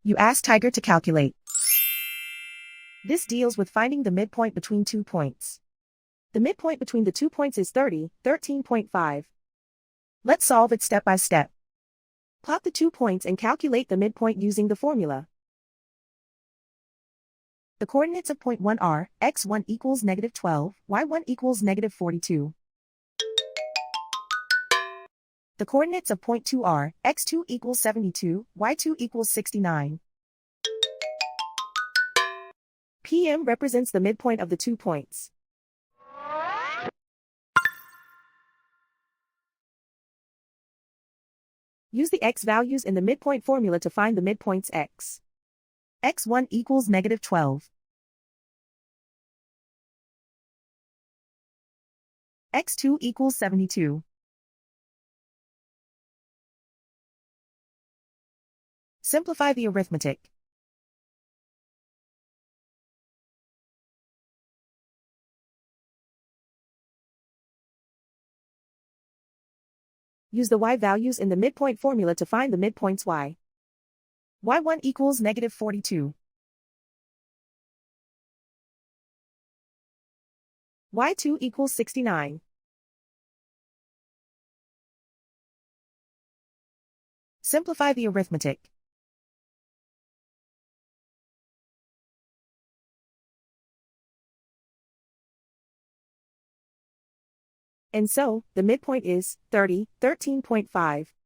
You ask Tiger to calculate. This deals with finding the midpoint between 2 points. The midpoint between the 2 points is 30, 13.5. Let's solve it step by step. Plot the 2 points and calculate the midpoint using the formula. The coordinates of point 1 are, x1 equals -12, y1 equals -42. The coordinates of point 2 are, x2 equals 72, y2 equals 69. PM represents the midpoint of the 2 points. Use the x values in the midpoint formula to find the midpoints x. x1 equals -12. x2 equals 72. Simplify the arithmetic. Use the y values in the midpoint formula to find the midpoints y. y1 equals -42. y2 equals 69. Simplify the arithmetic. And so, the midpoint is 30, 13.5.